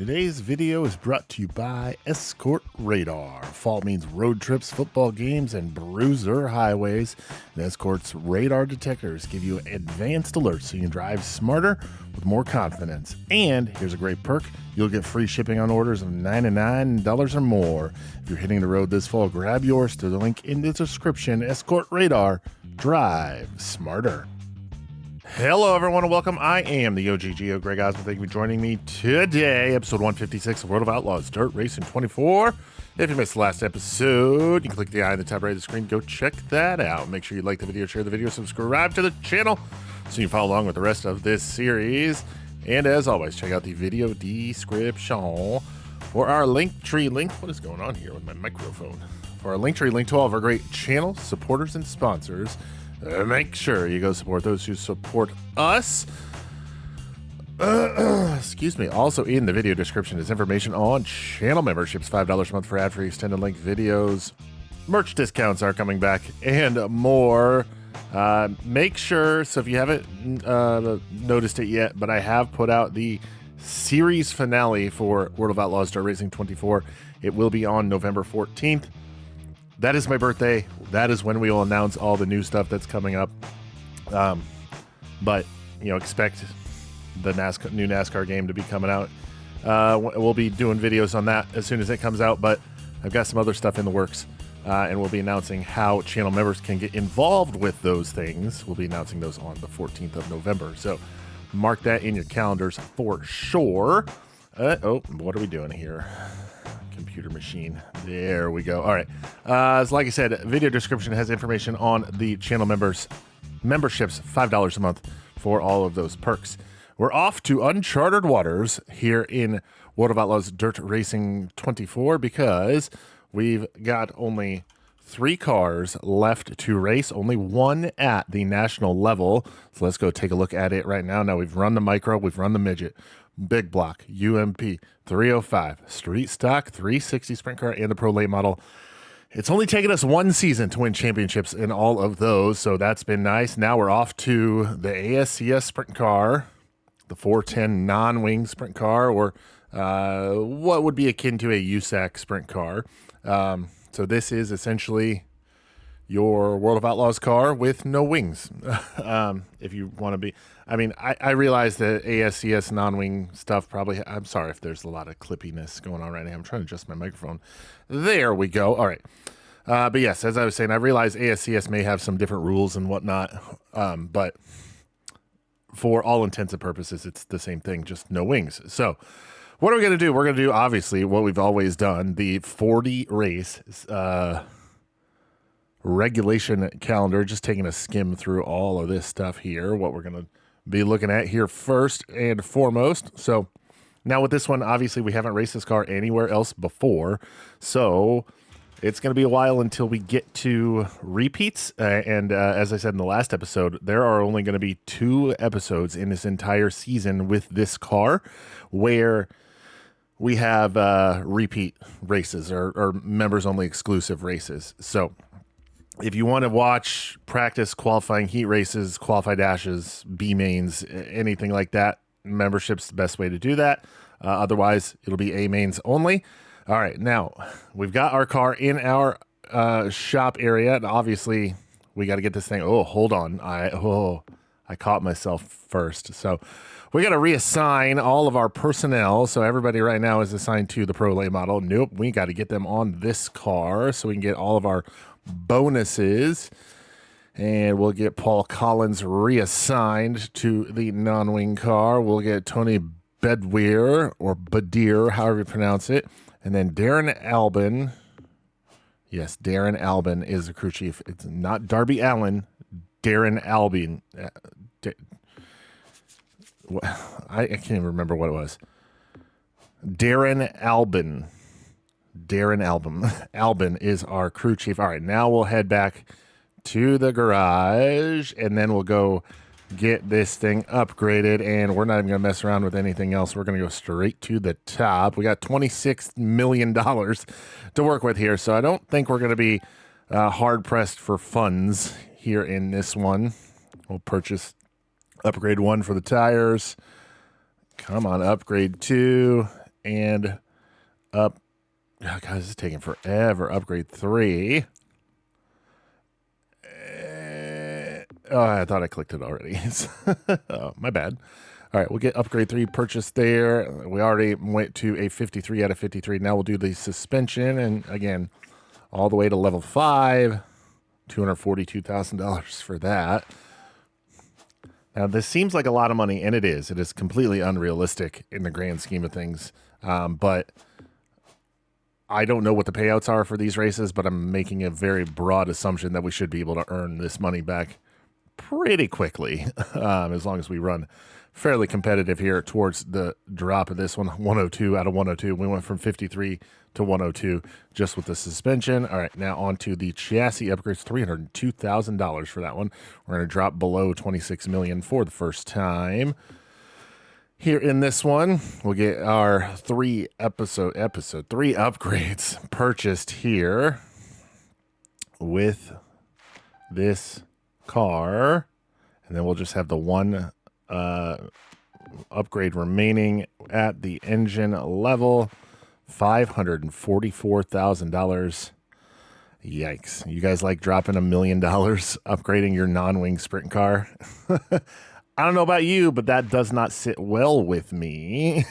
Today's video is brought to you by Escort Radar. Fall means road trips, football games, and bruiser highways. And Escort's radar detectors give you advanced alerts so you can drive smarter with more confidence. And here's a great perk. You'll get free shipping on orders of $99 or more. If you're hitting the road this fall, grab yours through the link in the description. Escort Radar. Drive smarter. Hello, everyone, and welcome. I am the OGGO, Greg Osmond. Thank you for joining me today. Episode 156 of World of Outlaws, Dirt Racing 24. If you missed the last episode, you can click the eye in the top right of the screen. Go check that out. Make sure you like the video, share the video, subscribe to the channel so you can follow along with the rest of this series. And as always, check out the video description for our Linktree link. What is going on here with my microphone? For our Linktree link to all of our great channels, supporters, and sponsors. Make sure you go support those who support us. Excuse me. Also in the video description is information on channel memberships, $5 a month for ad-free extended length videos. Merch discounts are coming back and more. Make sure, so if you haven't noticed it yet, but I have put out the series finale for World of Outlaws Dirt Racing 24. It will be on November 14th. That is my birthday. That is when we will announce all the new stuff that's coming up. But, you know, expect the new NASCAR game to be coming out. We'll be doing videos on that as soon as it comes out, but I've got some other stuff in the works, and we'll be announcing how channel members can get involved with those things. We'll be announcing those on the 14th of November, so mark that in your calendars for sure. Oh, what are we doing here? Computer machine. There we go. All right. So like I said, video description has information on the channel memberships, $5 a month for all of those perks. We're off to uncharted waters here in World of Outlaws Dirt Racing 24 because we've got only 3 cars left to race, only 1 at the national level. So let's go take a look at it right now. Now we've run the micro, we've run the midget, big block, UMP 305, street stock 360 sprint car, and the pro late model. It's only taken us 1 season to win championships in all of those, so that's been nice. Now we're off to the ASCS sprint car, the 410 non-wing sprint car, or what would be akin to a USAC sprint car. So this is essentially your World of Outlaws car with no wings. If you want to be, I mean, I realize that ASCS non-wing stuff probably, I'm sorry if there's a lot of clippiness going on right now. I'm trying to adjust my microphone. There we go. All right. But yes, as I was saying, I realize ASCS may have some different rules and whatnot. But for all intents and purposes, it's the same thing, just no wings. So what are we going to do? We're going to do, obviously, what we've always done, the 40 race, regulation calendar, just taking a skim through all of this stuff here, what we're going to be looking at here first and foremost. So now with this one, obviously we haven't raced this car anywhere else before, so it's going to be a while until we get to repeats. And as I said in the last episode, there are only going to be 2 episodes in this entire season with this car where we have repeat races or members only exclusive races. So if you want to watch practice qualifying heat races, qualify dashes, B mains, anything like that, membership's the best way to do that. Otherwise, it'll be A mains only. All right, now we've got our car in our shop area, and obviously we got to get this thing. Oh, hold on, I caught myself first. So we got to reassign all of our personnel. So everybody right now is assigned to the Pro Late model. Nope, we got to get them on this car so we can get all of our bonuses, and we'll get Paul Collins reassigned to the non-wing car. We'll get Tony Bedweir or Badir, however you pronounce it, and then Darren Albin. Yes, Darren Albin is the crew chief. It's not Darby Allen, Darren Albin. I can't even remember what it was. Darren Albin. Albin is our crew chief. All right, now we'll head back to the garage, and then we'll go get this thing upgraded, and we're not even going to mess around with anything else. We're going to go straight to the top. We got $26 million to work with here, so I don't think we're going to be hard-pressed for funds here in this one. We'll purchase upgrade 1 for the tires. Come on, upgrade 2. and up. Oh, God, this is taking forever. Upgrade 3. Oh, I thought I clicked it already. Oh, my bad. All right, we'll get upgrade 3 purchased there. We already went to a 53 out of 53. Now we'll do the suspension, and again, all the way to level 5. $242,000 for that. Now, this seems like a lot of money, and it is. It is completely unrealistic in the grand scheme of things. But I don't know what the payouts are for these races, but I'm making a very broad assumption that we should be able to earn this money back pretty quickly, as long as we run fairly competitive here towards the drop of this one. 102 out of 102. We went from 53 to 102 just with the suspension. All right, now on to the chassis upgrades. $302,000 for that one. We're going to drop below 26 million for the first time. Here in this one, we'll get our episode 3 upgrades purchased here with this car, and then we'll just have the one upgrade remaining at the engine level. $544,000. Yikes. You guys like dropping $1 million upgrading your non-wing sprint car? I don't know about you, but that does not sit well with me.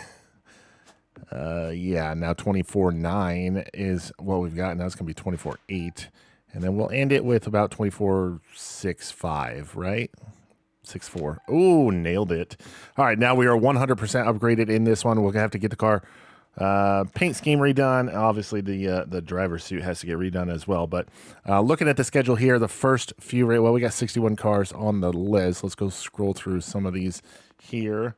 Yeah, now 24.9 is what we've got. Now it's going to be 24.8. And then we'll end it with about 24.65, right? 6.4. Ooh, nailed it. All right, now we are 100% upgraded in this one. We'll have to get the car paint scheme redone. Obviously, the driver's suit has to get redone as well. But looking at the schedule here, the first few, well, we got 61 cars on the list. Let's go scroll through some of these here.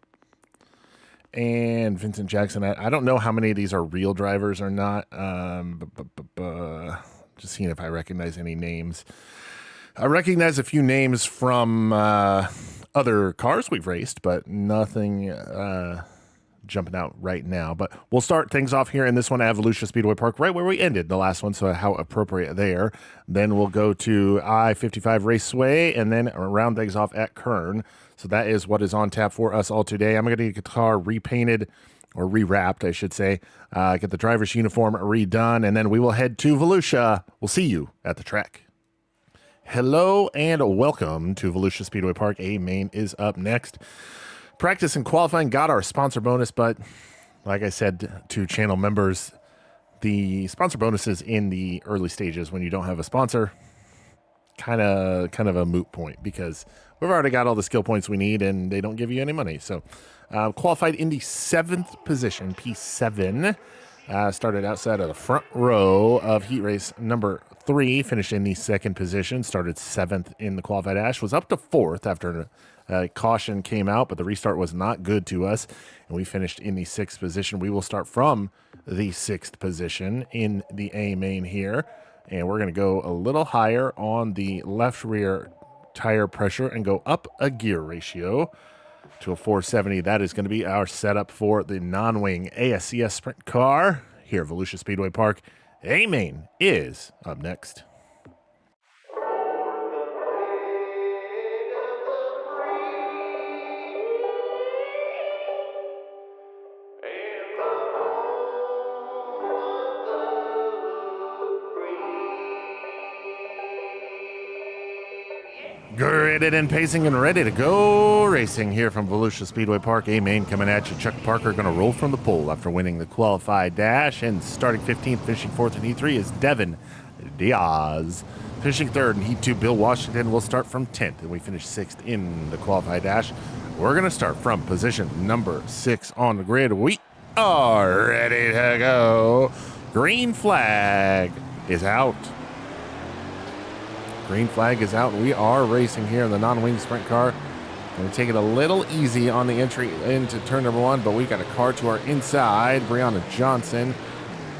And Vincent Jackson, I don't know how many of these are real drivers or not. Just seeing if I recognize any names. I recognize a few names from other cars we've raced, but nothing jumping out right now. But we'll start things off here in this one at Volusia Speedway Park, right where we ended the last one, so how appropriate there. Then we'll go to I-55 Raceway and then round things off at Kern. So that is what is on tap for us all today. I'm going to get the car repainted, or rewrapped, I should say, get the driver's uniform redone, and then we will head to Volusia. We'll see you at the track. Hello and welcome to Volusia Speedway Park. A-Main is up next. Practice and qualifying got our sponsor bonus, but like I said to channel members, the sponsor bonus is in the early stages when you don't have a sponsor. Kind of a moot point because we've already got all the skill points we need and they don't give you any money. So qualified in the 7th position, P7. Started outside of the front row of heat race number 3, finished in the 2nd position, started 7th in the qualified dash, was up to 4th after caution came out, but the restart was not good to us, and we finished in the 6th position. We will start from the 6th position in the A-Main here, and we're going to go a little higher on the left rear tire pressure and go up a gear ratio to a 470. That is going to be our setup for the non-wing ASCS Sprint Car here at Volusia Speedway Park. A-Main is up next. Graded and pacing and ready to go racing here from Volusia Speedway Park. A-Main coming at you. Chuck Parker going to roll from the pole after winning the qualified dash, and starting 15th, finishing 4th in Heat 3 is Devin Diaz. Finishing 3rd in Heat 2, Bill Washington will start from 10th, and we finish 6th in the qualified dash. We're going to start from position number 6 on the grid. We are ready to go. Green flag is out. Green flag is out. We are racing here in the non-wing sprint car. Going to take it a little easy on the entry into turn number 1, but we got a car to our inside. Brianna Johnson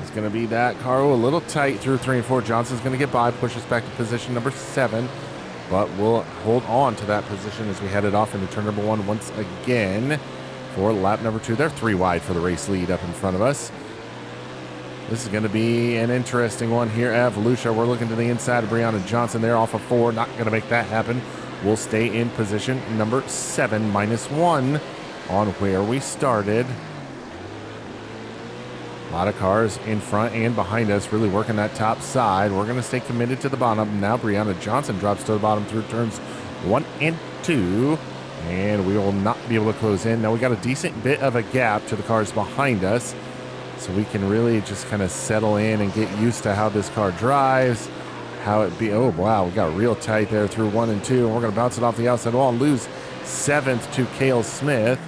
is going to be that car. A little tight through 3 and 4. Johnson's going to get by, push us back to position number 7, but we'll hold on to that position as we headed off into turn number 1 once again for lap number 2. They're 3 wide for the race lead up in front of us. This is going to be an interesting one here at Volusia. We're looking to the inside of Brianna Johnson there off of 4. Not going to make that happen. We'll stay in position number 7, -1 on where we started. A lot of cars in front and behind us really working that top side. We're going to stay committed to the bottom. Now Brianna Johnson drops to the bottom through turns 1 and 2. And we will not be able to close in. Now we got a decent bit of a gap to the cars behind us. So we can really just kind of settle in and get used to how this car drives. How it be. Oh, wow. We got real tight there through 1 and 2. And we're going to bounce it off the outside wall and lose 7th to Cale Smith.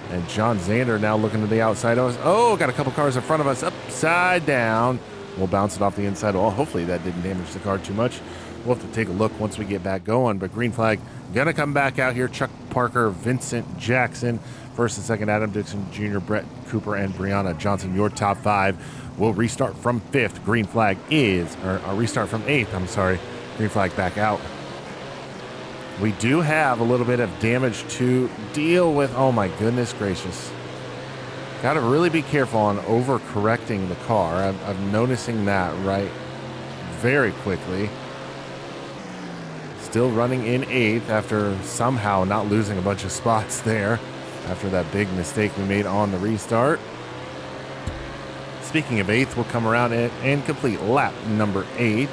And John Zander now looking to the outside of us. Oh, got a couple cars in front of us upside down. We'll bounce it off the inside wall. Hopefully that didn't damage the car too much. We'll have to take a look once we get back going. But green flag going to come back out here. Chuck Parker, Vincent Jackson. First and second, Adam Dixon Jr., Brett Cooper, and Brianna Johnson. Your top 5 will restart from 5th. Green flag is, or restart from 8th. I'm sorry. Green flag back out. We do have a little bit of damage to deal with. Oh my goodness gracious. Got to really be careful on overcorrecting the car. I'm noticing that right very quickly. Still running in 8th after somehow not losing a bunch of spots there after that big mistake we made on the restart. Speaking of 8th, we'll come around and complete lap number 8.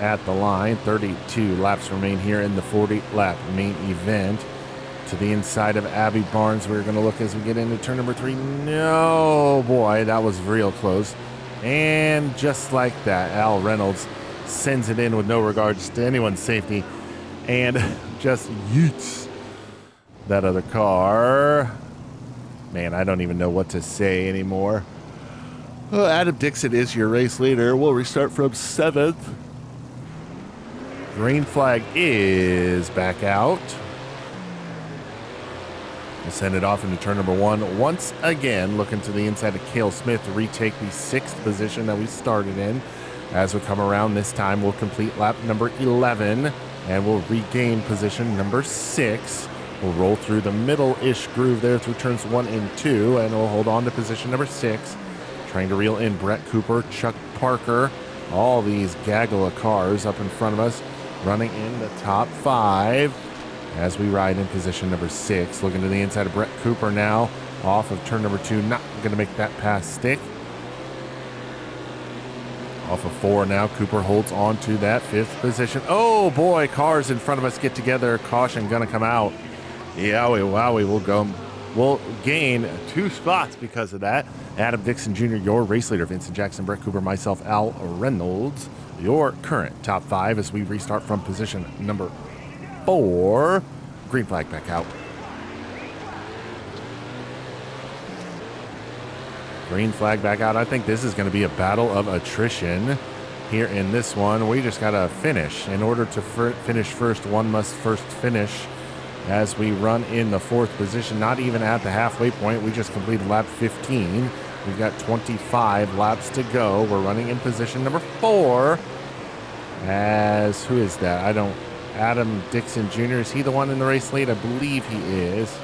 At the line. 32 laps remain here in the 40-lap main event. To the inside of Abby Barnes, we're going to look as we get into turn number 3. No, boy, that was real close. And just like that, Al Reynolds sends it in with no regards to anyone's safety and just yeets that other car. Man, I don't even know what to say anymore. Well, Adam Dixon is your race leader. We'll restart from 7th. Green flag is back out. We'll send it off into turn number 1. Once again, looking to the inside of Cale Smith to retake the 6th position that we started in. As we come around this time, we'll complete lap number 11, and we'll regain position number 6. We'll roll through the middle-ish groove there through turns 1 and 2, and we'll hold on to position number 6. Trying to reel in Brett Cooper, Chuck Parker, all these gaggle of cars up in front of us. Running in the top 5 as we ride in position number 6. Looking to the inside of Brett Cooper now. Off of turn number 2. Not going to make that pass stick. Off of 4 now. Cooper holds on to that 5th position. Oh boy, cars in front of us get together. Caution going to come out. Yowie wowie. We'll gain 2 spots because of that. Adam Dixon Jr., your race leader. Vincent Jackson, Brett Cooper, myself, Al Reynolds. Your current top 5 as we restart from position number 4. Green flag back out. Green flag back out. I think this is going to be a battle of attrition here in this one. We just got to finish. In order to finish first, one must first finish. As we run in the 4th position, not even at the halfway point. We just completed lap 15. We've got 25 laps to go. We're running in position number 4. As, who is that? Adam Dixon Jr., is he the one in the race lead? I believe he is.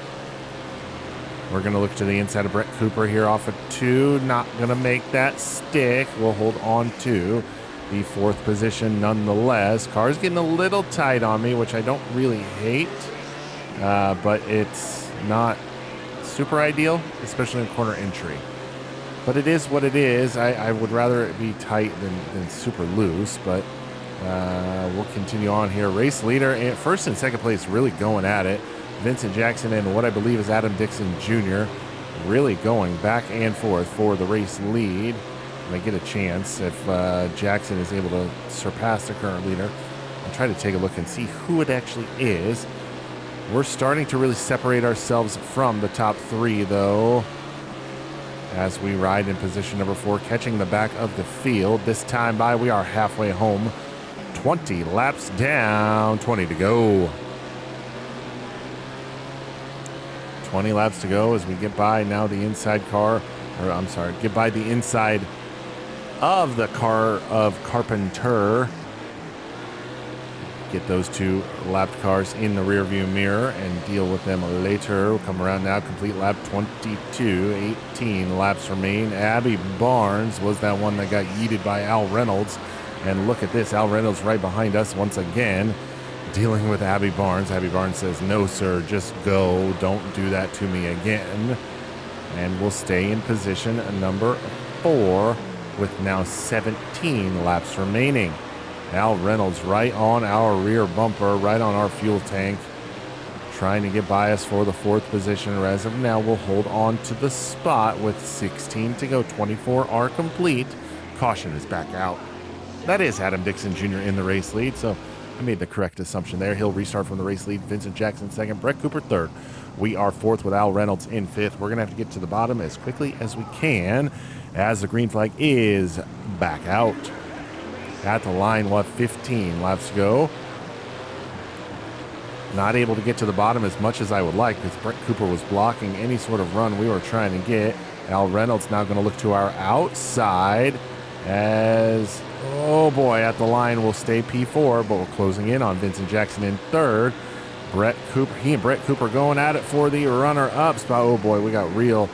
We're going to look to the inside of Brett Cooper here off of 2. Not going to make that stick. We'll hold on to the 4th position nonetheless. Car's getting a little tight on me, which I don't really hate. But it's not super ideal, especially in corner entry. But it is what it is. I would rather it be tight than super loose, but we'll continue on here. Race leader, and first and second place really going at it. Vincent Jackson and what I believe is Adam Dixon Jr. really going back and forth for the race lead. And I get a chance if Jackson is able to surpass the current leader. I'll try to take a look and see who it actually is. We're starting to really separate ourselves from the top 3, though, as we ride in position number 4, catching the back of the field. This time by, we are halfway home. 20 laps down, 20 to go. 20 laps to go as we get by now the inside car, or I'm sorry, get by the inside of the car of Carpenter. Get those 2 lapped cars in the rearview mirror and deal with them later. We'll come around now, complete lap 22, 18 laps remain. Abby Barnes was that one that got yeeted by Al Reynolds. And look at this, Al Reynolds right behind us once again, dealing with Abby Barnes. Abby Barnes says, no, sir, just go. Don't do that to me again. And we'll stay in position number 4 with now 17 laps remaining. Al Reynolds right on our rear bumper, right on our fuel tank, trying to get by us for the 4th position. As of now, we'll hold on to the spot with 16 to go. 24 are complete. Caution is back out. That is Adam Dixon Jr. in the race lead, so I made the correct assumption there. He'll restart from the race lead. Vincent Jackson 2nd, Brett Cooper 3rd. We are 4th with Al Reynolds in 5th. We're going to have to get to the bottom as quickly as we can as the green flag is back out. At the line, we'll have 15 laps to go. Not able to get to the bottom as much as I would like because Brett Cooper was blocking any sort of run we were trying to get. Al Reynolds now going to look to our outside as, oh boy, at the line we'll stay P4, but we're closing in on Vincent Jackson in 3rd. He and Brett Cooper going at it for the runner-up spot. Oh boy, we got real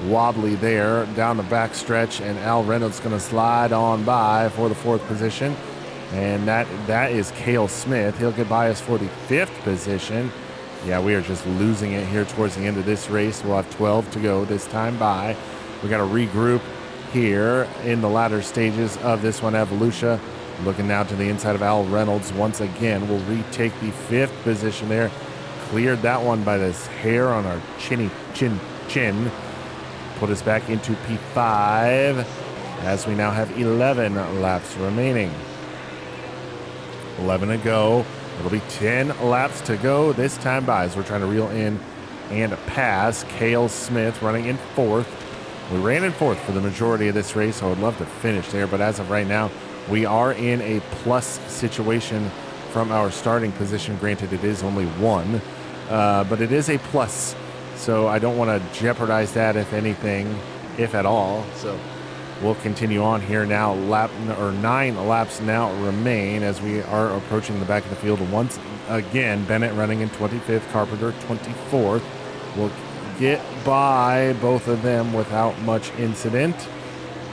wobbly there down the back stretch, and Al Reynolds going to slide on by for the 4th position. And that is Cale Smith. He'll get by us for the 5th position. Yeah, we are just losing it here towards the end of this race. We'll have 12 to go this time by. We got to regroup here in the latter stages of this one. Evolution looking now to the inside of Al Reynolds once again. We'll retake the 5th position there. Cleared that one by this hair on our chin. Put us back into P5 as we now have 11 laps remaining. 11 to go. It'll be 10 laps to go this time by as we're trying to reel in and pass. Cale Smith running in 4th. We ran in 4th for the majority of this race. I would love to finish there, but as of right now, we are in a plus situation from our starting position. Granted, it is only 1, but it is a plus, so I don't want to jeopardize that, if anything, if at all. So we'll continue on here now. 9 laps now remain as we are approaching the back of the field once again. Bennett running in 25th, Carpenter 24th. We'll get by both of them without much incident,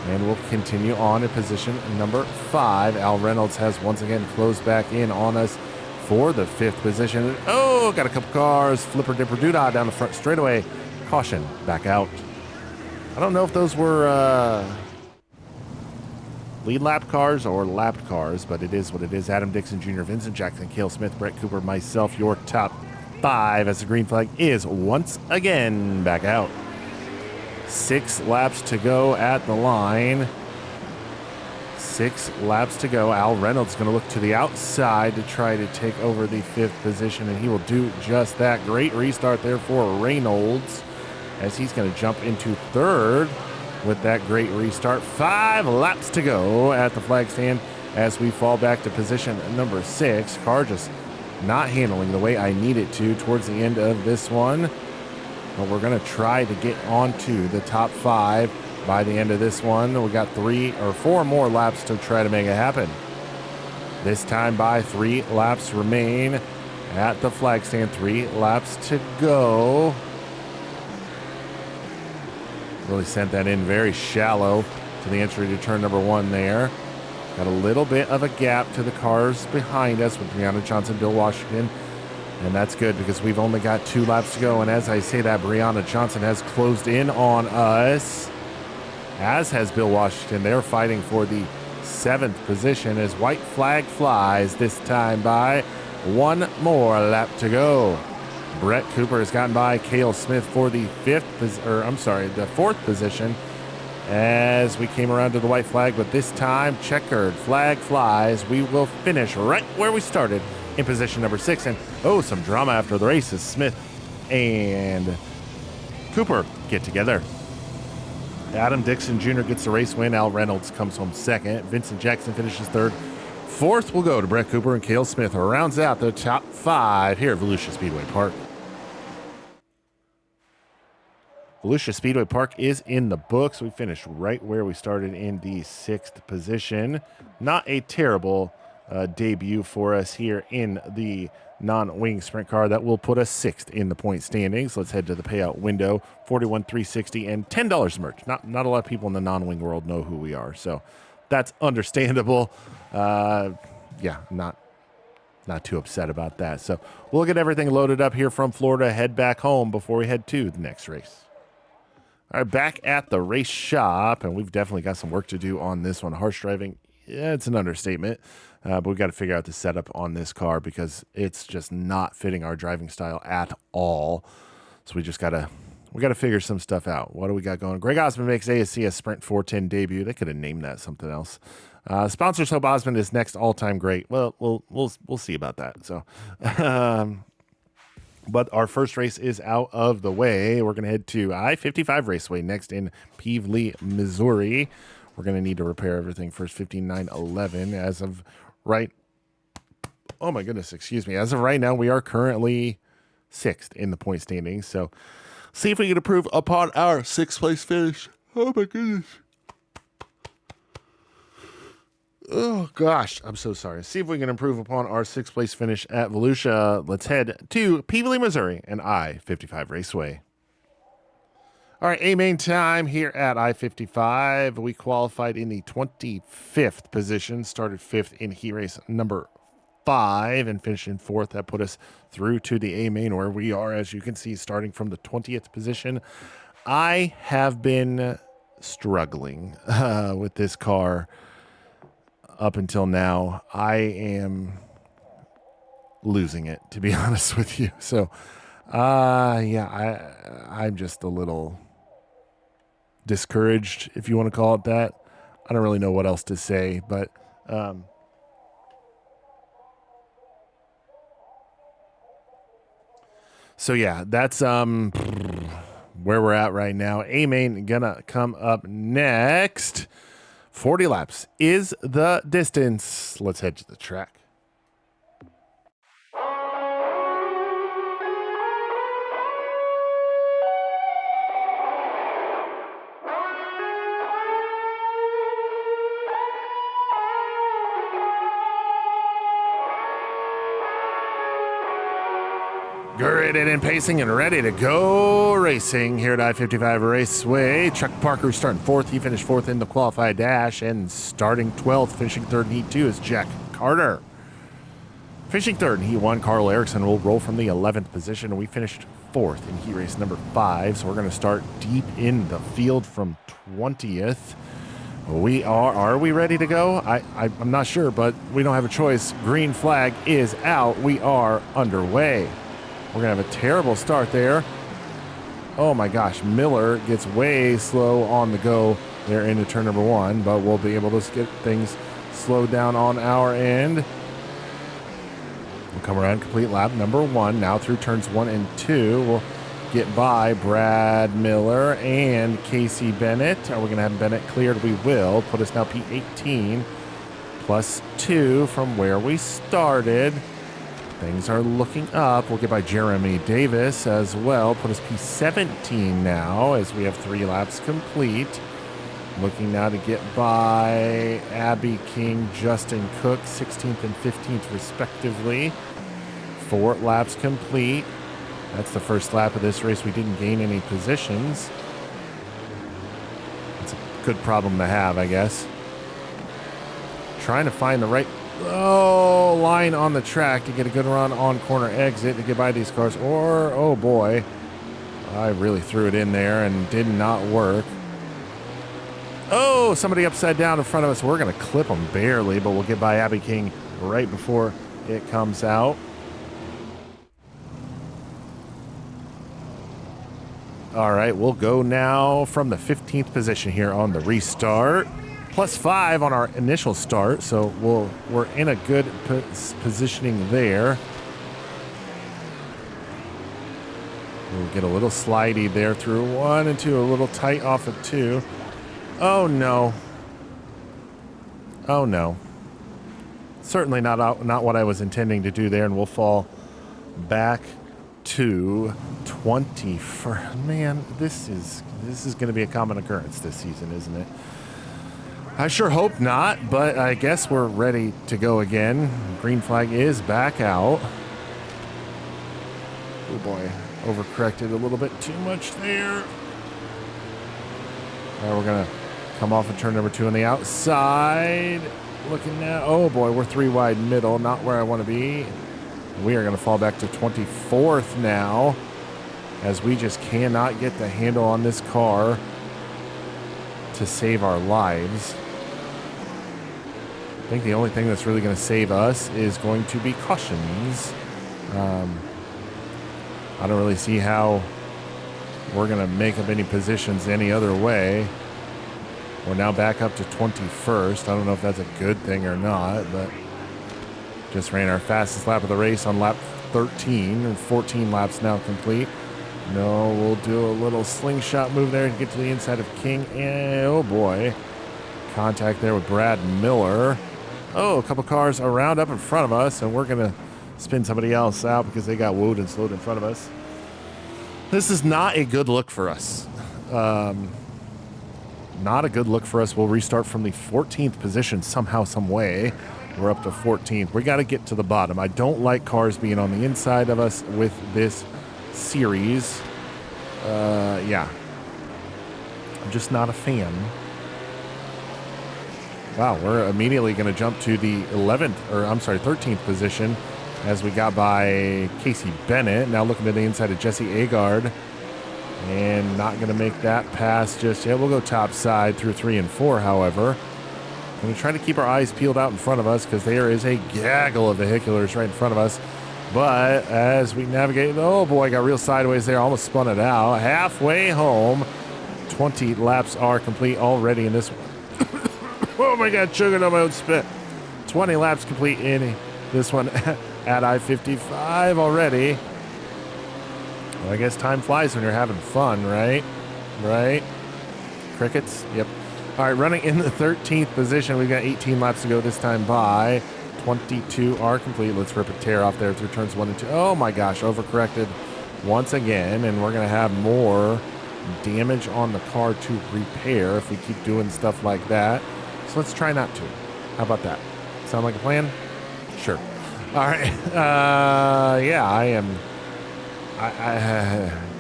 and we'll continue on in position number 5. Al Reynolds has once again closed back in on us for the 5th position. Oh, got a couple cars. Flipper dipper doodah down the front straightaway. Caution back out. I don't know if those were lead lap cars or lapped cars, but it is what it is. Adam Dixon Jr., Vincent Jackson, Cale Smith, Brett Cooper, myself, your top 5 as the green flag is once again back out. 6 laps to go at the line. 6 laps to go. Al Reynolds going to look to the outside to try to take over the 5th position, and he will do just that. Great restart there for Reynolds as he's going to jump into 3rd with that great restart. 5 laps to go at the flag stand as we fall back to position number 6. Car just not handling the way I need it to towards the end of this one. But we're going to try to get onto the top 5 by the end of this one. We got 3 or 4 more laps to try to make it happen. This time by 3 laps remain at the flag stand. 3 laps to go. Really sent that in very shallow to the entry to turn number 1 there. Got a little bit of a gap to the cars behind us with Brianna Johnson, Bill Washington. And that's good because we've only got 2 laps to go. And as I say that, Brianna Johnson has closed in on us, as has Bill Washington. They're fighting for the 7th position as white flag flies this time by. 1 more lap to go. Brett Cooper has gotten by Cale Smith for the 4th position as we came around to the white flag, but this time checkered flag flies. We will finish right where we started in position number 6. And some drama after the race as Smith and Cooper get together. Adam Dixon Jr. gets the race win. Al Reynolds comes home 2nd. Vincent Jackson finishes 3rd. 4th will go to Brett Cooper, and Cale Smith rounds out the top 5 here at Volusia Speedway Park. Volusia Speedway Park is in the books. We finished right where we started in the 6th position. Not a terrible debut for us here in the non-wing sprint car. That will put us 6th in the point standings. Let's head to the payout window. $41,360 and $10 merch. Not a lot of people in the non-wing world know who we are, so that's understandable. Yeah, not too upset about that. So we'll get everything loaded up here from Florida, head back home before we head to the next race. All right, back at the race shop, and we've definitely got some work to do on this one. Harsh driving, yeah, it's an understatement, but we've got to figure out the setup on this car because it's just not fitting our driving style at all. So we got to figure some stuff out. What do we got going? Greg Osmond makes ASCS Sprint 410 debut. They could have named that something else. Sponsors hope Osmond is next all-time great. Well, we'll see about that. So. But our first race is out of the way. We're going to head to I-55 Raceway next in Pevely, Missouri. We're going to need to repair everything first. 15.911 as of right. Oh my goodness, excuse me. As of right now, we are currently 6th in the point standings. So see if we can improve upon our 6th place finish. Oh my goodness. Oh, gosh, I'm so sorry. See if we can improve upon our 6th place finish at Volusia. Let's head to Pevely, Missouri and I-55 Raceway. All right, A-main time here at I-55. We qualified in the 25th position, started 5th in heat race number 5 and finished in 4th. That put us through to the A-main where we are, as you can see, starting from the 20th position. I have been struggling with this car up until now. I am losing it, to be honest with you. So, I'm just a little discouraged, if you want to call it that. I don't really know what else to say, but so yeah, that's where we're at right now. A-main gonna come up next. 40 laps is the distance. Let's head to the track. Graded and pacing and ready to go racing here at I-55 Raceway. Chuck Parker starting 4th. He finished 4th in the qualified dash, and starting 12th, finishing 3rd in Heat 2 is Jack Carter. Finishing 3rd in Heat 1, Carl Erickson will roll from the 11th position, and we finished 4th in Heat race number 5. So we're going to start deep in the field from 20th. Are we ready to go? I'm not sure, but we don't have a choice. Green flag is out. We are underway. We're going to have a terrible start there. Oh my gosh, Miller gets way slow on the go there into turn number 1, but we'll be able to get things slowed down on our end. We'll come around, complete lap number 1. Now through turns 1 and 2, we'll get by Brad Miller and Casey Bennett. Are we going to have Bennett cleared? We will. Put us now P18 plus 2 from where we started. Things are looking up. We'll get by Jeremy Davis as well. Put us P17 now as we have 3 laps complete. Looking now to get by Abby King, Justin Cook, 16th and 15th respectively. 4 laps complete. That's the first lap of this race. We didn't gain any positions. It's a good problem to have, I guess. Trying to find the right line on the track to get a good run on corner exit to get by these cars. Or, oh boy, I really threw it in there and did not work. Oh, somebody upside down in front of us. We're going to clip them barely, but we'll get by Abby King right before it comes out. All right, we'll go now from the 15th position here on the restart. Plus 5 on our initial start, so we're in a good positioning there. We'll get a little slidey there through 1 and 2, a little tight off of 2. Oh no. Oh no. Certainly not what I was intending to do there, and we'll fall back to 20. Man, this is going to be a common occurrence this season, isn't it? I sure hope not, but I guess we're ready to go again. Green flag is back out. Oh boy, overcorrected a little bit too much there. All right, we're gonna come off of turn number 2 on the outside. Looking now, oh boy, we're 3 wide middle, not where I want to be. We are gonna fall back to 24th now. as we just cannot get the handle on this car to save our lives. I think the only thing that's really going to save us is going to be cautions. I don't really see how we're going to make up any positions any other way. We're now back up to 21st. I don't know if that's a good thing or not, but just ran our fastest lap of the race on lap 13, and 14 laps now complete. No, we'll do a little slingshot move there to get to the inside of King. And, oh boy, contact there with Brad Miller. Oh, a couple cars around up in front of us, and we're going to spin somebody else out because they got wooed and slowed in front of us. This is not a good look for us. Not a good look for us. We'll restart from the 14th position somehow, some way. We're up to 14th. We got to get to the bottom. I don't like cars being on the inside of us with this series. Yeah. I'm just not a fan. Wow, we're immediately going to jump to the 13th position as we got by Casey Bennett. Now looking to the inside of Jesse Agard. And not going to make that pass just yet. We'll go top side through 3 and 4, however. I'm going to try to keep our eyes peeled out in front of us because there is a gaggle of vehiculars right in front of us. But as we navigate, oh boy, got real sideways there. Almost spun it out. Halfway home. 20 laps are complete already in this one. Oh my God, choking on my own spit. 20 laps complete in this one at I-55 already. Well, I guess time flies when you're having fun, right? Right? Crickets? Yep. All right, running in the 13th position. We've got 18 laps to go this time by. 22 are complete. Let's rip a tear off there through turns 1 and 2. Oh my gosh, overcorrected once again, and we're going to have more damage on the car to repair if we keep doing stuff like that. So let's try not to. How about that? Sound like a plan? Sure. All right. Yeah, I am...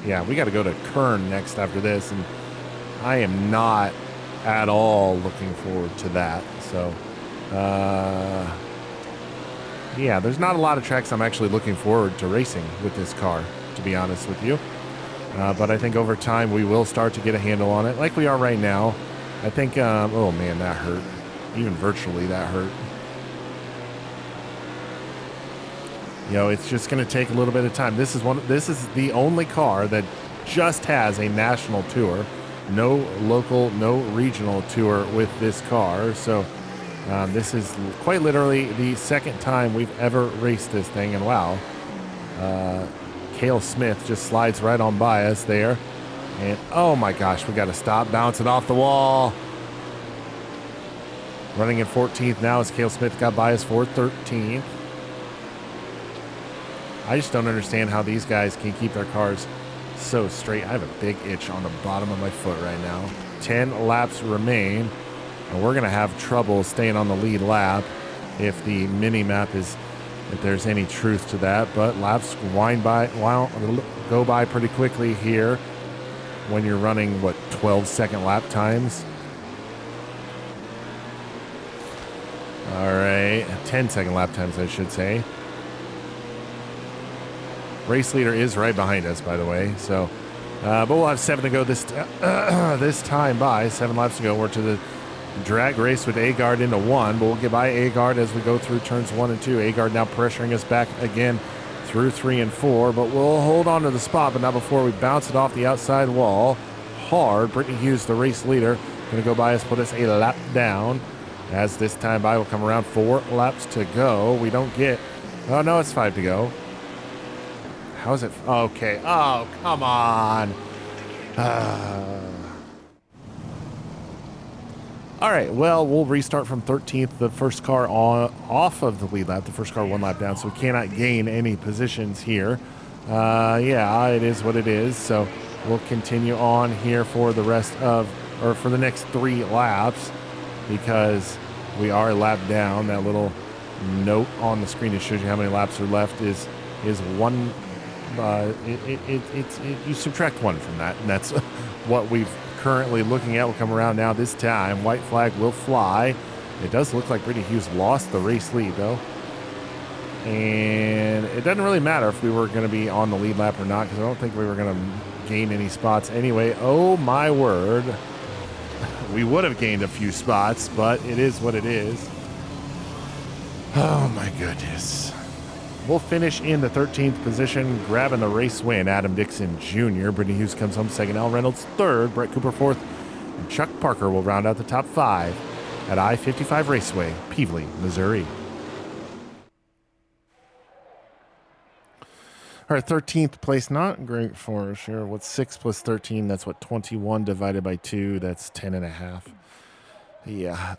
yeah, we got to go to Kern next after this, and I am not at all looking forward to that. So, yeah, there's not a lot of tracks I'm actually looking forward to racing with this car, to be honest with you. But I think over time we will start to get a handle on it, like we are right now. I think, oh man, that hurt. Even virtually, that hurt. You know, it's just going to take a little bit of time. This is the only car that just has a national tour, no local, no regional tour with this car. So this is quite literally the second time we've ever raced this thing. And wow, Cale Smith just slides right on by us there. And oh my gosh, we got to stop, bounce it off the wall. Running in 14th now as Cale Smith got by us for 13th. I just don't understand how these guys can keep their cars so straight. I have a big itch on the bottom of my foot right now. 10 laps remain, and we're going to have trouble staying on the lead lap if the mini-map is, if there's any truth to that. But laps go by pretty quickly here when you're running, 12-second lap times? All right, 10-second lap times, I should say. Race leader is right behind us, by the way. So, but we'll have 7 to go this time by. 7 laps to go. We're to the drag race with Agard into 1, but we'll get by Agard as we go through turns 1 and 2. Agard now pressuring us back again through 3 and 4, but we'll hold on to the spot, but not before we bounce it off the outside wall hard. Brittany Hughes, the race leader, going to go by us, put us a lap down. As this time by will come around, 4 laps to go. We don't get... Oh, no, it's 5 to go. How is it? Okay. Oh, come on. All right. Well, we'll restart from 13th. The first car off of the lead lap. The first car 1 lap down, so we cannot gain any positions here. Yeah, it is what it is. So we'll continue on here for the rest of, or for the next 3 laps, because we are a lap down. That little note on the screen that shows you how many laps are left is 1. You subtract 1 from that, and that's what we've currently looking at. Will come around now this time. White flag will fly. It does look like Brittany Hughes lost the race lead, though. And it doesn't really matter if we were going to be on the lead lap or not, because I don't think we were going to gain any spots anyway. Oh, my word. We would have gained a few spots, but it is what it is. Oh, my goodness. We'll finish in the 13th position, grabbing the race win. Adam Dixon Jr., Brittany Hughes comes home second, Al Reynolds third, Brett Cooper fourth, and Chuck Parker will round out the top 5 at I-55 Raceway, Pevely, Missouri. All right, 13th place, not great for us here. What's 6 plus 13? That's what, 21 divided by 2. That's 10.5. Yeah.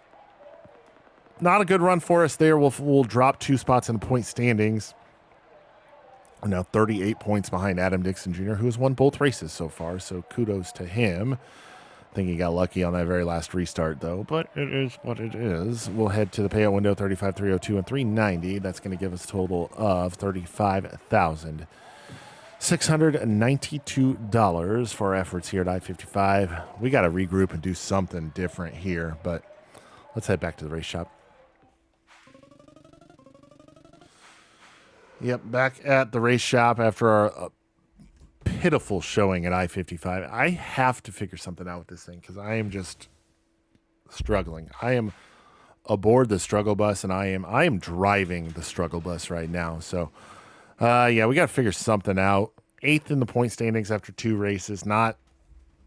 Not a good run for us there. We'll drop 2 spots in the point standings. We're now 38 points behind Adam Dixon Jr., who has won both races so far, so kudos to him. I think he got lucky on that very last restart, though, but it is what it is. We'll head to the payout window, 35, 302, and 390. That's going to give us a total of $35,692 for our efforts here at I-55. We got to regroup and do something different here, but let's head back to the race shop. Yep, back at the race shop after our pitiful showing at I-55. I have to figure something out with this thing because I am just struggling. I am aboard the struggle bus, and I am driving the struggle bus right now. So, yeah, we got to figure something out. 8th in the point standings after 2 races. Not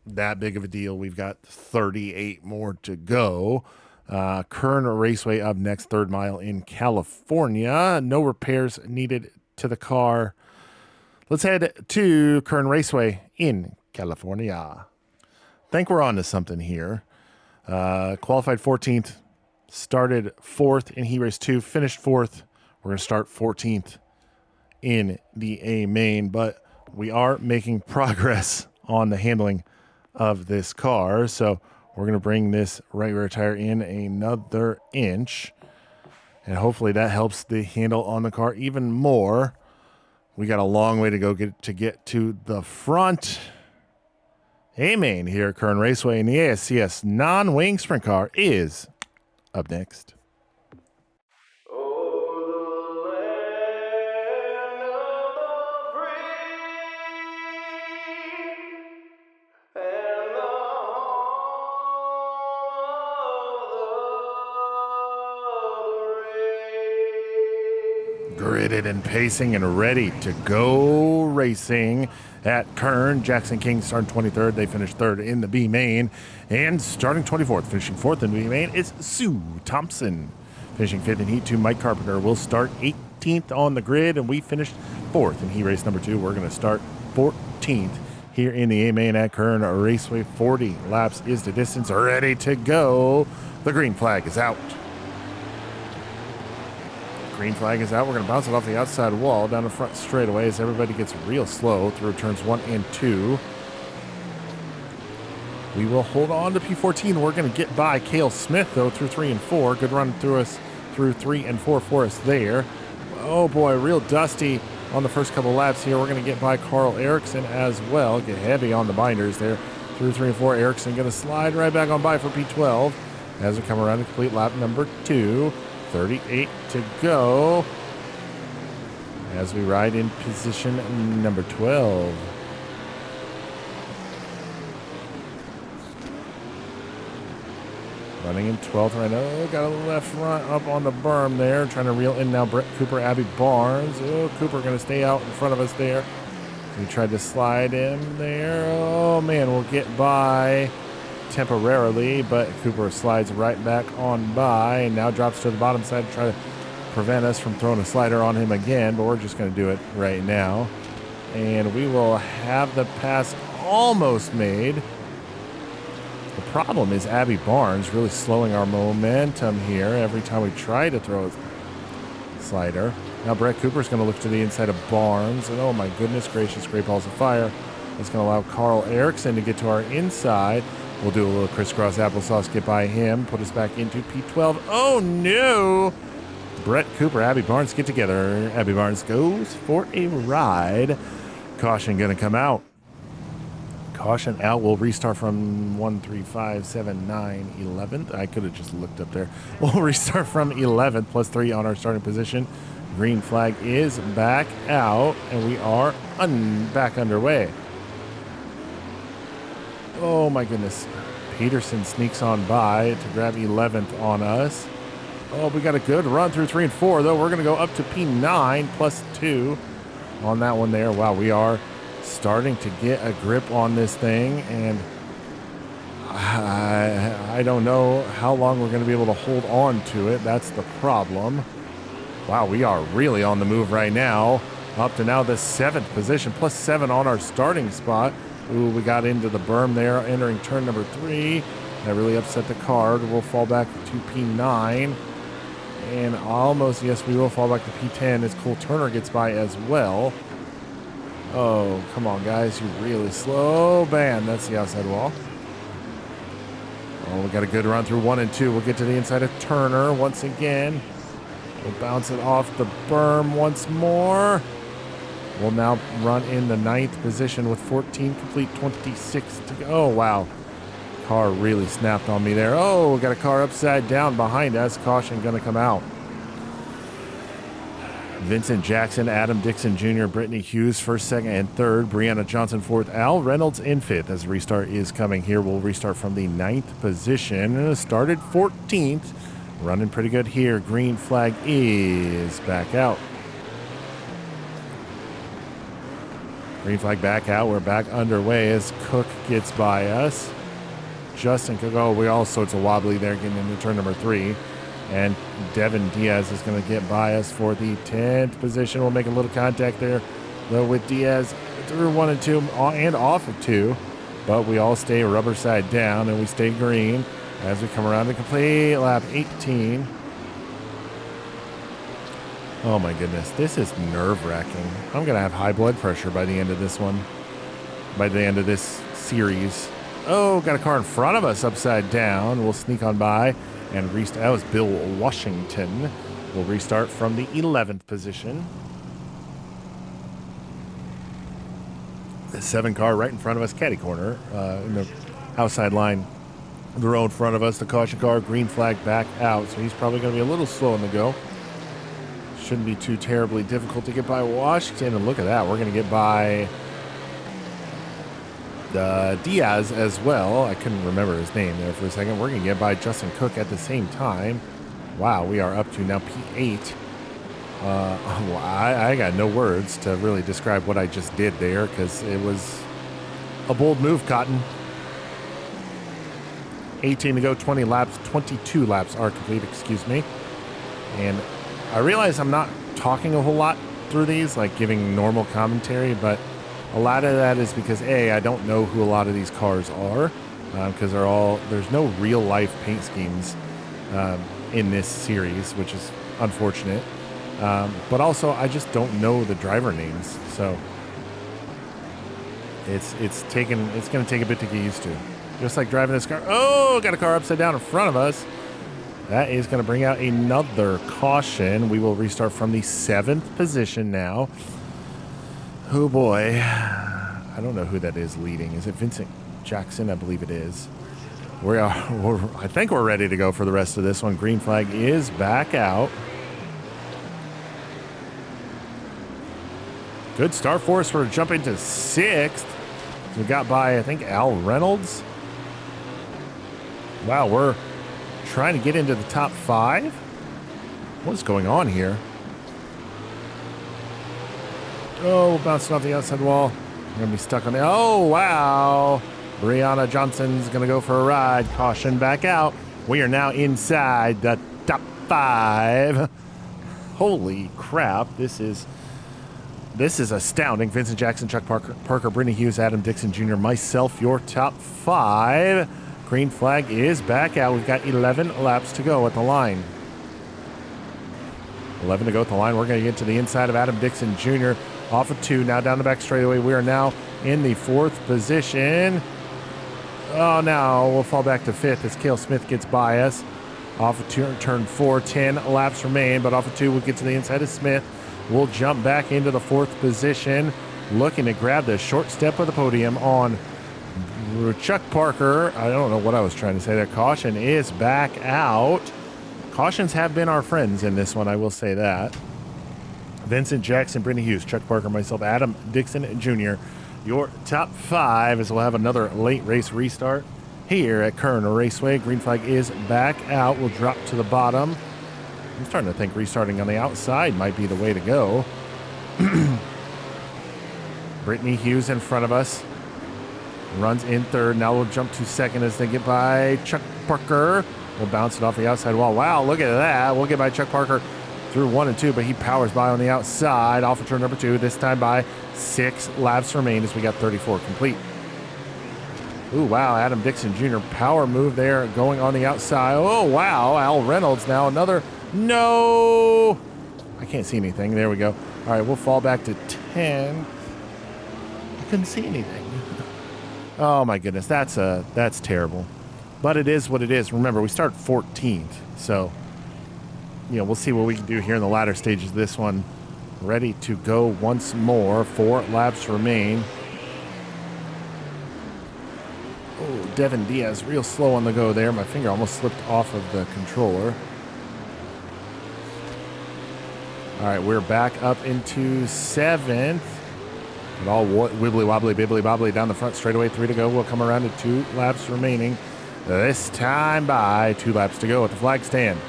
that big of a deal. We've got 38 more to go. Kern Raceway up next, 3rd mile in California. No repairs needed to the car. Let's head to Kern Raceway in California. I think we're on to something here. Qualified 14th, started 4th in Heat Race 2, finished 4th. We're going to start 14th in the A main, but we are making progress on the handling of this car. So we're going to bring this right rear tire in another inch, and hopefully that helps the handle on the car even more. We got a long way to go to get to the front. A-Main here at Kern Raceway, and the ASCS Non-Wing Sprint Car is up next. Gritted and pacing and ready to go racing at Kern. Jackson King starting 23rd. They finished 3rd in the B main. And starting 24th, finishing 4th in the B main, is Sue Thompson. Finishing 5th in Heat 2, Mike Carpenter will start 18th on the grid, and we finished 4th in Heat Race number 2. We're going to start 14th here in the A main at Kern Raceway. 40 laps is the distance. Ready to go. The green flag is out. Green flag is out. We're going to bounce it off the outside wall down the front straightaway as everybody gets real slow through turns 1 and 2. We will hold on to P14. We're going to get by Cale Smith, though, through 3 and 4. Good run through 3 and 4 for us there. Oh, boy, real dusty on the first couple laps here. We're going to get by Carl Erickson as well. Get heavy on the binders there. Through 3 and 4, Erickson going to slide right back on by for P12 as we come around to complete lap number 2. 38 to go as we ride in position number 12. Running in 12th right now. Got a left front up on the berm there. Trying to reel in now Brett Cooper, Abby Barnes. Oh, Cooper going to stay out in front of us there. We tried to slide in there. Oh, man, we'll get by temporarily, but Cooper slides right back on by and now drops to the bottom side to try to prevent us from throwing a slider on him again, but we're just going to do it right now. And we will have the pass almost made. The problem is Abby Barnes really slowing our momentum here every time we try to throw a slider. Now Brett Cooper's going to look to the inside of Barnes, and oh my goodness gracious, great balls of fire. That's going to allow Carl Erickson to get to our inside. We'll do a little crisscross applesauce, get by him, put us back into P12. Oh, no! Brett Cooper, Abby Barnes get together. Abby Barnes goes for a ride. Caution going to come out. Caution out. We'll restart from 1, 3, 5, 7, 9, 11th. I could have just looked up there. We'll restart from 11th, plus 3 on our starting position. Green flag is back out, and we are back underway. Oh my goodness. Peterson sneaks on by to grab 11th on us. Oh, we got a good run through 3 and 4, though. We're going to go up to P9 plus 2 on that one there. Wow, we are starting to get a grip on this thing, and I don't know how long we're going to be able to hold on to it. That's the problem. Wow, we are really on the move right now. Up to now the 7th position, plus 7 on our starting spot. Ooh, we got into the berm there, entering turn number 3. That really upset the card. We'll fall back to P9. And almost, yes, we will fall back to P10 as Cole Turner gets by as well. Oh, come on, guys. You're really slow. Bam, that's the outside wall. Oh, we got a good run through 1 and 2. We'll get to the inside of Turner once again. We'll bounce it off the berm once more. We'll now run in the 9th position with 14 complete, 26 to go. Oh, wow. Car really snapped on me there. Oh, we got a car upside down behind us. Caution going to come out. Vincent Jackson, Adam Dixon Jr., Brittany Hughes, 1st, 2nd, and 3rd. Brianna Johnson, 4th. Al Reynolds in 5th as the restart is coming here. We'll restart from the 9th position. Started 14th. Running pretty good here. Green flag is back out. Green flag back out. We're back underway as Cook gets by us. Justin Cook, oh, we all sorts of wobbly there getting into turn number 3. And Devin Diaz is going to get by us for the 10th position. We'll make a little contact there, though, with Diaz through 1 and 2 and off of 2. But we all stay rubber side down and we stay green as we come around to complete lap 18. Oh my goodness, this is nerve-wracking. I'm going to have high blood pressure by the end of this one, by the end of this series. Oh, got a car in front of us upside down. We'll sneak on by and restart. That was Bill Washington. We'll restart from the 11th position. The 7 car right in front of us, caddy corner, in the outside line. The row in front of us, the caution car, green flag back out. So he's probably going to be a little slow in the go. Shouldn't be too terribly difficult to get by Washington. And look at that, we're going to get by Diaz as well. I couldn't remember his name there for a second. We're going to get by Justin Cook at the same time. Wow, we are up to now P8. I got no words to really describe what I just did there because it was a bold move, Cotton. 18 to go, 20 laps, 22 laps are complete, excuse me. And I realize I'm not talking a whole lot through these, like giving normal commentary, but a lot of that is because, A, I don't know who a lot of these cars are, because there's no real life paint schemes in this series, which is unfortunate. But also, I just don't know the driver names, so it's going to take a bit to get used to. Just like driving this car. Oh, got a car upside down in front of us. That is going to bring out another caution. We will restart from the 7th position now. Oh boy, I don't know who that is leading. Is it Vincent Jackson? I believe it is. I think we're ready to go for the rest of this one. Green flag is back out. Good start for us for jumping to 6th. We got by, I think, Al Reynolds. Wow, we're trying to get into the top 5. What's going on here? Oh, bouncing off the outside wall. We're going to be stuck on the... Oh, wow. Brianna Johnson's going to go for a ride. Caution back out. We are now inside the top 5. Holy crap. This is astounding. Vincent Jackson, Chuck Parker, Brittany Hughes, Adam Dixon Jr., myself, your top 5. Green flag is back out. We've got 11 laps to go at the line. 11 to go at the line. We're going to get to the inside of Adam Dixon Jr. Off of 2. Now down the back straightaway. We are now in the 4th position. Oh, now we'll fall back to 5th as Cale Smith gets by us. Off of turn 4. 10 laps remain, but off of 2, we'll get to the inside of Smith. We'll jump back into the 4th position, looking to grab the short step of the podium on Chuck Parker. I don't know what I was trying to say there. Caution is back out. Cautions have been our friends in this one, I will say that. Vincent Jackson, Brittany Hughes, Chuck Parker, myself, Adam Dixon Jr. Your top 5 as we'll have another late race restart here at Kern Raceway. Green flag is back out. We'll drop to the bottom. I'm starting to think restarting on the outside might be the way to go. Brittany Hughes in front of us. Runs in third. Now we'll jump to second as they get by Chuck Parker. We'll bounce it off the outside wall. Wow, look at that. We'll get by Chuck Parker through 1 and 2, but he powers by on the outside. Off of turn number 2, this time by 6 laps remain as we got 34 complete. Ooh, wow, Adam Dixon Jr. power move there going on the outside. Oh, wow, Al Reynolds now another. No! I can't see anything. There we go. All right, we'll fall back to 10. I couldn't see anything. Oh, my goodness, that's terrible. But it is what it is. Remember, we start 14th, so we'll see what we can do here in the latter stages of this one. Ready to go once more. 4 laps remain. Oh, Devin Diaz real slow on the go there. My finger almost slipped off of the controller. All right, we're back up into 7th. It all wibbly wobbly, bibbly bobbly down the front straightaway. 3 to go. We'll come around to 2 laps remaining. This time by 2 laps to go at the flag stand.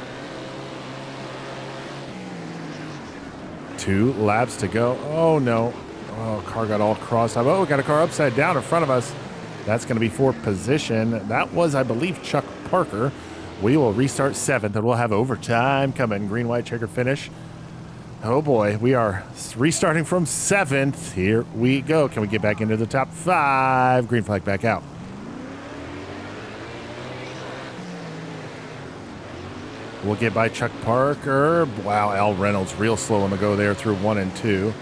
2 laps to go. Oh, no. Oh, car got all crossed up. Oh, we got a car upside down in front of us. That's going to be for position. That was, I believe, Chuck Parker. We will restart 7th, and we'll have overtime coming. Green, white, checker finish. Oh, boy. We are restarting from 7th. Here we go. Can we get back into the top 5? Green flag back out. We'll get by Chuck Parker. Wow, Al Reynolds real slow on the go there through 1 and 2.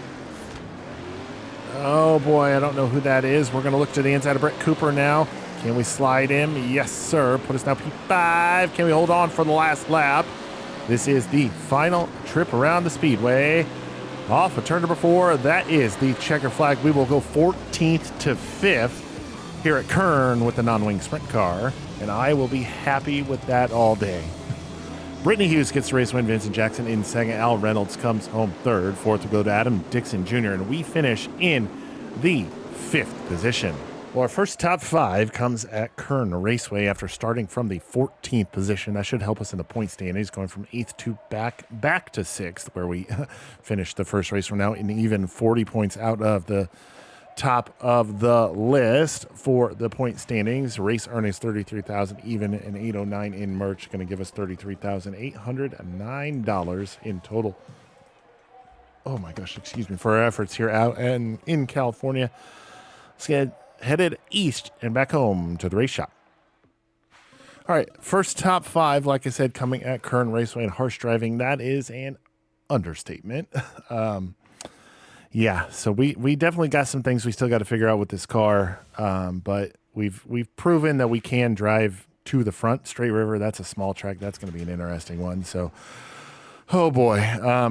Oh, boy, I don't know who that is. We're going to look to the inside of Brett Cooper now. Can we slide him? Yes, sir. Put us now P5. Can we hold on for the last lap? This is the final trip around the speedway. Off of turn number 4. That is the checker flag. We will go 14th to 5th here at Kern with the non-wing sprint car, and I will be happy with that all day. Brittany Hughes gets the race win. Vincent Jackson in second. Al Reynolds comes home third. 4th will go to Adam Dixon Jr., and we finish in the 5th position. Well, our first top 5 comes at Kern Raceway after starting from the 14th position. That should help us in the point standings, going from 8th to back to 6th, where we finished the first race. We're now in even 40 points out of the top of the list for the point standings. Race earnings $33,000 even, and $809 in merch, going to give us $33,809 in total. Oh my gosh, excuse me, for our efforts here out and in California. Let's get headed east and back home to the race shop. All right, first top 5, like I said, coming at Kern Raceway and harsh driving. That is an understatement. Yeah, so we definitely got some things we still got to figure out with this car, but we've proven that we can drive to the front. Straight River, that's a small track. That's going to be an interesting one. So, oh boy.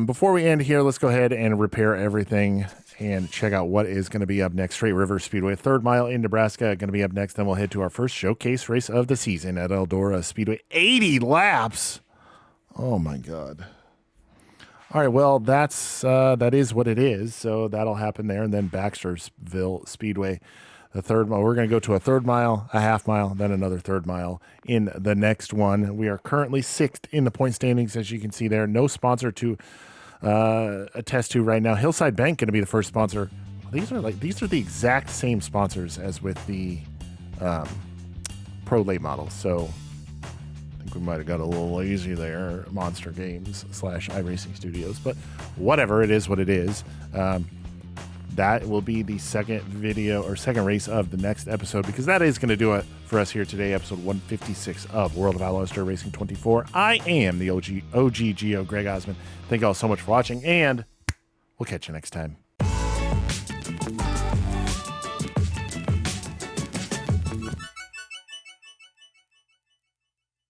Before we end here, let's go ahead and repair everything and check out what is going to be up next. Straight River Speedway, 3rd mile in Nebraska, going to be up next. Then we'll head to our first showcase race of the season at Eldora Speedway. 80 laps. Oh my God. All right, well, that is what it is. So that'll happen there. And then Baxtersville Speedway, the 3rd mile. We're going to go to a 3rd mile, a half mile, then another 3rd mile in the next one. We are currently 6th in the point standings, as you can see there. No sponsor to attest to right now. Hillside Bank going to be the first sponsor. These are the exact same sponsors as with the Pro Late models. So I think we might have got a little lazy there. Monster Games / iRacing Studios, but whatever, it is what it is. That will be the second video or second race of the next episode, because that is going to do it for us here today, episode 156 of World of Outlaws Dirt Racing 24. I am the OG Geo, Greg Osmond. Thank you all so much for watching, and we'll catch you next time.